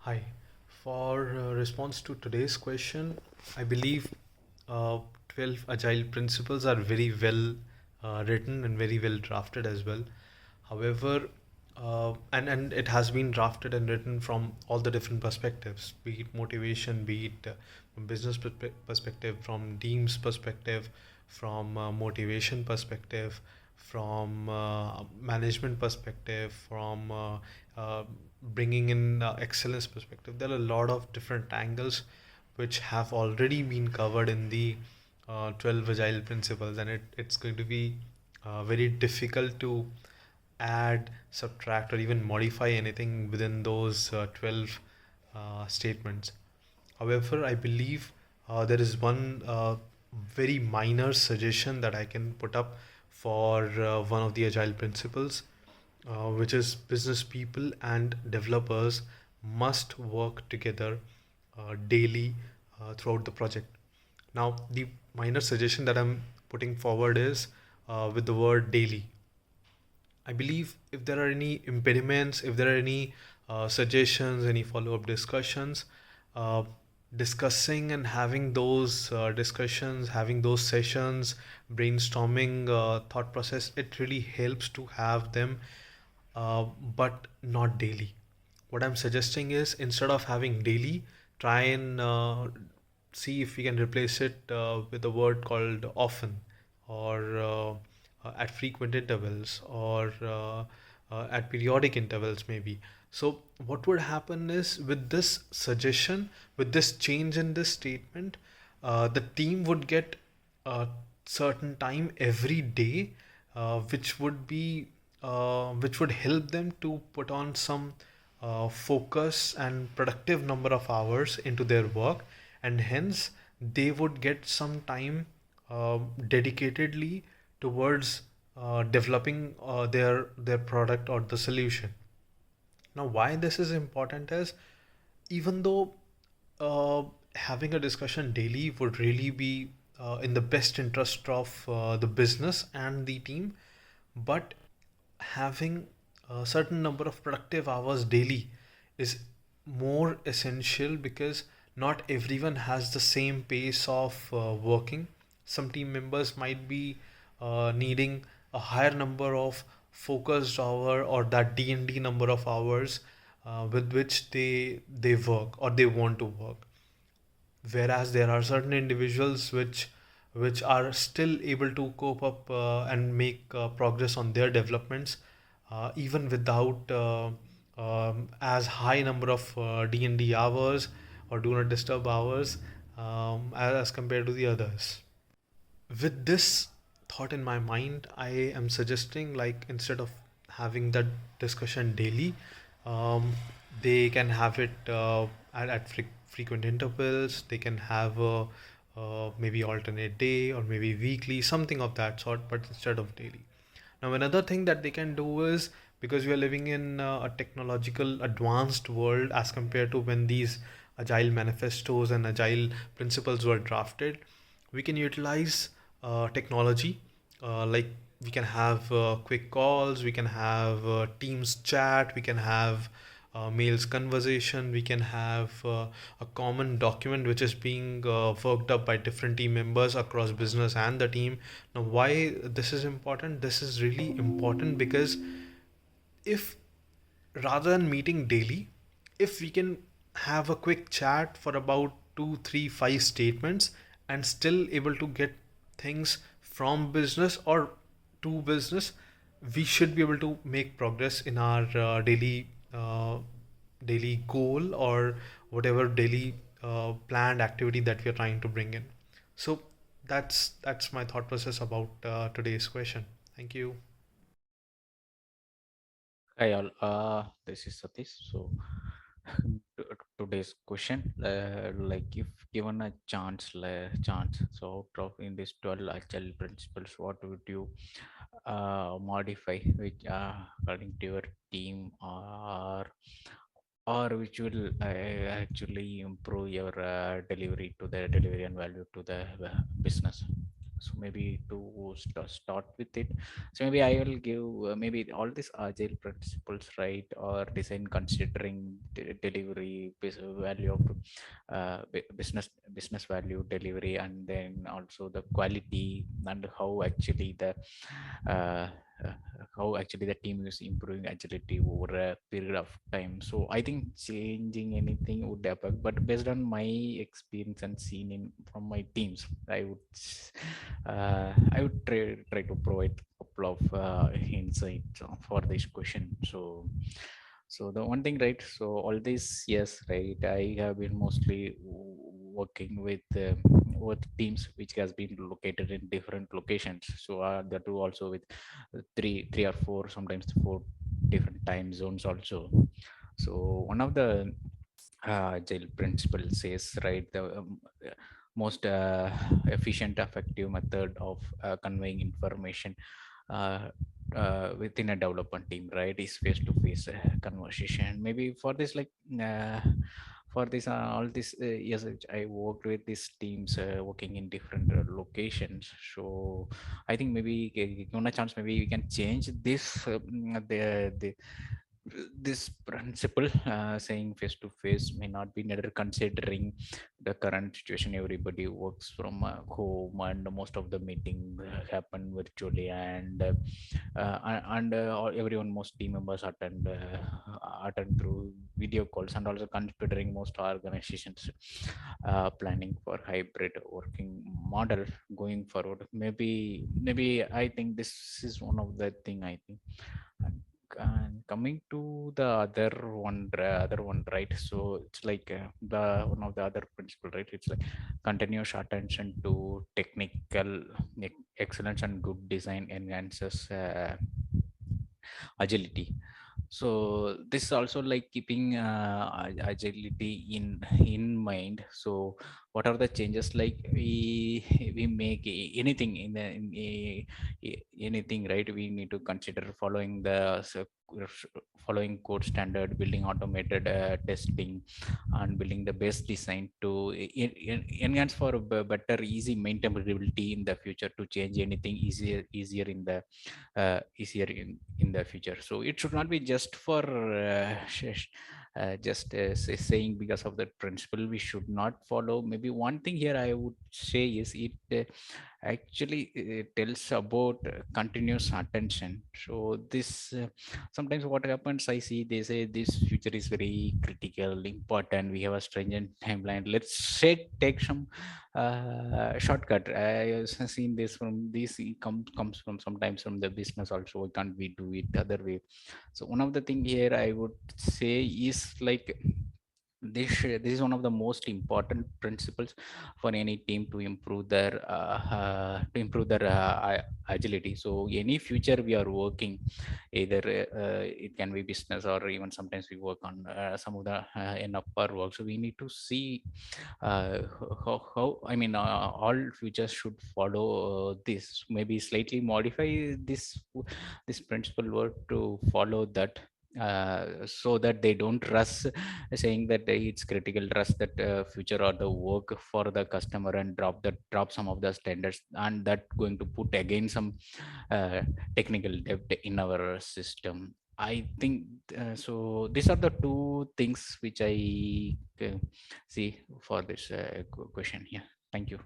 Hi. For response to today's question, I believe 12 agile principles are very well written and very well drafted as well. However, and it has been drafted and written from all the different perspectives, be it motivation, be it from business perspective, from team's perspective, from motivation perspective, from management perspective, from uh, bringing in excellence perspective. There are a lot of different angles which have already been covered in the 12 agile principles, and it's going to be very difficult to add, subtract, or even modify anything within those 12 statements. However, I believe there is one very minor suggestion that I can put up for one of the agile principles, which is business people and developers must work together daily throughout the project. Now, the minor suggestion that I'm putting forward is with the word daily. I believe if there are any impediments, if there are any suggestions, any follow-up discussions, uh, discussing and having those discussions, having those sessions, brainstorming thought process, it really helps to have them, but not daily. What I'm suggesting is instead of having daily, try and see if we can replace it with a word called often, or at frequent intervals, or at periodic intervals maybe. So what would happen is, with this suggestion, with this change in this statement, the team would get a certain time every day, which would help them to put on some focus and productive number of hours into their work, and hence they would get some time dedicatedly towards developing their product or the solution. Now, why this is important is, even though uh, having a discussion daily would really be in the best interest of the business and the team, but having a certain number of productive hours daily is more essential, because not everyone has the same pace of working. Some team members might be needing a higher number of focused hour, or that D&D number of hours with which they work or they want to work, whereas there are certain individuals which are still able to cope up and make progress on their developments even without as high number of D&D hours or do not disturb hours as compared to the others. With this thought in my mind, I am suggesting, like, instead of having that discussion daily, um, they can have it at frequent intervals. They can have maybe alternate day or maybe weekly, something of that sort, but instead of daily. Now, another thing that they can do is, because we are living in a technological advanced world as compared to when these agile manifestos and agile principles were drafted, we can utilize technology, like we can have quick calls, we can have Teams chat, we can have mails conversation, we can have a common document which is being worked up by different team members across business and the team. Now, why this is important? This is really important because, if rather than meeting daily, if we can have a quick chat for about 2 3 5 statements and still able to get things from business or to business, we should be able to make progress in our daily goal, or whatever daily planned activity that we are trying to bring in. So that's my thought process about today's question. Thank you. Hi all, this is Satish. So today's question, like if given a chance, so out of in this 12 agile principles, what would you modify, which according to your team, or which will actually improve your delivery and value to the business? So maybe to start with it, so maybe I will give maybe all these agile principles, right, or design considering delivery value of business value delivery, and then also the quality, and uh, uh, how actually the team is improving agility over a period of time. So I think changing anything would happen, but based on my experience and seen in from my teams, I would try to provide a couple of insights for this question. So the one thing, right, so all this, yes, right, I have been mostly working with teams which has been located in different locations. So the two also with three or four, sometimes four different time zones also. So one of the agile principle says, right, the most efficient effective method of conveying information uh, within a development team, right, is face to face conversation. Maybe for this, like for this all this yes, I worked with these teams working in different locations. So I think maybe given a chance, maybe we can change this the this principle, saying face to face may not be needed considering the current situation. Everybody works from home, and most of the meeting happen virtually, and everyone, most team members attend through video calls, and also considering most organizations planning for hybrid working model going forward. Maybe I think this is one of the thing, I think. And coming to the other one, right, so it's like the one of the other principle, right, it's like continuous attention to technical excellence and good design enhances agility. So this is also like keeping agility in mind. So what are the changes, like we make anything anything, right, we need to consider following following code standard, building automated testing, and building the best design to enhance for better easy maintainability in the future, to change anything easier in the future. So it should not be just for just saying because of that principle we should not follow. Maybe one thing here I would say is it actually tells about continuous attention. So this sometimes what happens, I see they say this future is very critical, important, we have a stringent timeline, let's say take some shortcut. I have seen this from this, comes from sometimes from the business also. Why can't we do it the other way? So one of the thing here I would say is like this is one of the most important principles for any team to improve their agility. So any future we are working, either it can be business, or even sometimes we work on some of the in upper work. So we need to see how I mean all futures should follow this, maybe slightly modify this principle word to follow that, so that they don't rush, saying that it's critical, trust that future or the work for the customer, and drop some of the standards, and that going to put again some uh, technical debt in our system. I think so these are the two things which I uh, see for this question here. Thank you.